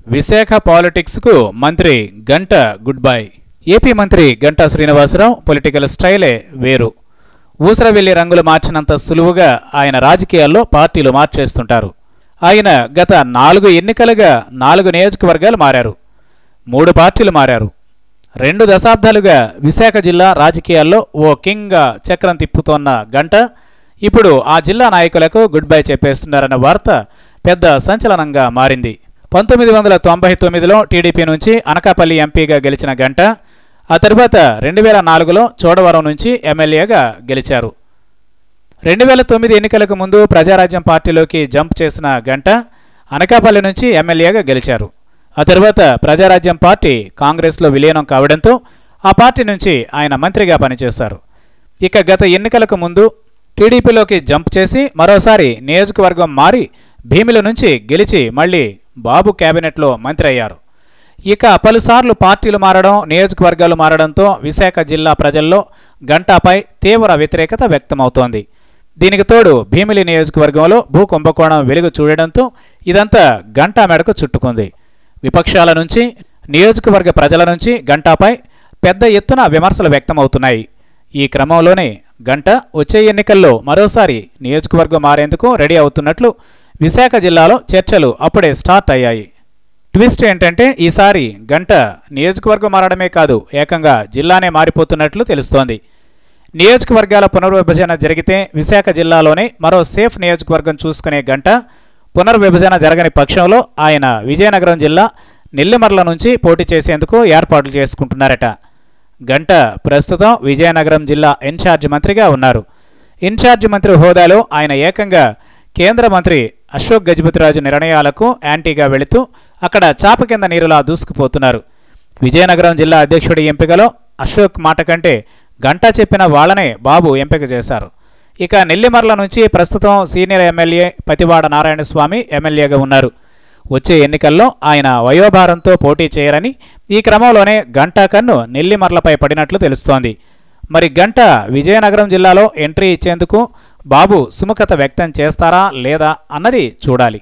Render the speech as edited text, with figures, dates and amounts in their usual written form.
విశాఖ పాలిటిక్స్కు మంత్రి గంట good bye. AP మంత్రి గంటా శ్రీనివాసరావు పొలిటికల్ స్టైలే వేరు. ఊసరవెల్లి రంగులు మార్చినంత సులువుగా ఆయన రాజకీయాల్లో పార్టీలు మార్చేస్తుంటారు. ఆయన గత 4 ఎన్నికలుగా 4 నియోజకవర్గాలు మారారు, 3 పార్టీలు మారారు. 2 దశాబ్దాలుగా విశాఖ జిల్లా రాజకీయాల్లో ఓ కింగ్గా చక్రం తిప్పుతోన్న గంట ఇప్పుడు ఆ జిల్లా నాయకులకు గుడ్ బై చెప్పేస్తున్నారన్న వార్త పెద్ద సంచలనంగా మారింది. 1999లో టీడీపీ నుంచి అనకాపల్లి ఎంపీగా గెలిచిన గంట ఆ తర్వాత 2004లో చోడవరం నుంచి ఎమ్మెల్యేగా గెలిచారు. 2009 ఎన్నికలకు ముందు ప్రజారాజ్యం పార్టీలోకి జంప్ చేసిన గంట అనకాపల్లి నుంచి ఎమ్మెల్యేగా గెలిచారు. ఆ తర్వాత ప్రజారాజ్యం పార్టీ కాంగ్రెస్లో విలీనం కావడంతో ఆ పార్టీ నుంచి ఆయన మంత్రిగా పనిచేశారు. ఇక గత ఎన్నికలకు ముందు టీడీపీలోకి జంప్ చేసి మరోసారి నియోజకవర్గం మారి భీమిలి నుంచి గెలిచి మళ్లీ బాబు కేబినెట్లో మంత్రి అయ్యారు. ఇక పలుసార్లు పార్టీలు మారడం, నియోజకవర్గాలు మారడంతో విశాఖ జిల్లా ప్రజల్లో గంటాపై తీవ్ర వ్యతిరేకత వ్యక్తమవుతోంది. దీనికి తోడు భీమిలి నియోజకవర్గంలో భూ కుంభకోణం వెలుగు చూడడంతో ఇదంతా గంటా మెడకు చుట్టుకుంది. విపక్షాల నుంచి, నియోజకవర్గ ప్రజల నుంచి గంటాపై పెద్ద ఎత్తున విమర్శలు వ్యక్తమవుతున్నాయి. ఈ క్రమంలోనే గంట వచ్చే ఎన్నికల్లో మరోసారి నియోజకవర్గం మారేందుకు రెడీ అవుతున్నట్లు విశాఖ జిల్లాలో చర్చలు అప్పుడే స్టార్ట్ అయ్యాయి. ట్విస్ట్ ఏంటంటే ఈసారి గంట నియోజకవర్గం మారడమే కాదు, ఏకంగా జిల్లానే మారిపోతున్నట్లు తెలుస్తోంది. నియోజకవర్గాల పునర్విభజన జరిగితే విశాఖ జిల్లాలోనే మరో సేఫ్ నియోజకవర్గం చూసుకునే గంట పునర్విభజన జరగని పక్షంలో ఆయన విజయనగరం జిల్లా నెల్లిమర్ల నుంచి పోటీ చేసేందుకు ఏర్పాట్లు చేసుకుంటున్నారట. గంట ప్రస్తుతం విజయనగరం జిల్లా ఇన్ఛార్జి మంత్రిగా ఉన్నారు. ఇన్ఛార్జి మంత్రి హోదాలో ఆయన ఏకంగా కేంద్ర మంత్రి అశోక్ గజపతిరాజు నిర్ణయాలకు యాంటీగా వెళుతూ అక్కడ చాప కింద నీరులా దూసుకుపోతున్నారు. విజయనగరం జిల్లా అధ్యక్షుడి ఎంపికలో అశోక్ మాట కంటే గంటా చెప్పిన వాళ్లనే బాబు ఎంపిక చేశారు. ఇక నెల్లిమర్ల నుంచి ప్రస్తుతం సీనియర్ ఎమ్మెల్యే పతివాడ నారాయణస్వామి ఎమ్మెల్యేగా ఉన్నారు. వచ్చే ఎన్నికల్లో ఆయన వయోభారంతో పోటీ చేయరని, ఈ క్రమంలోనే గంటా కన్ను నెల్లిమర్లపై పడినట్లు తెలుస్తోంది. మరి గంట విజయనగరం జిల్లాలో ఎంట్రీ ఇచ్చేందుకు బాబు సుముఖత వ్యక్తం చేస్తారా లేదా అన్నది చూడాలి.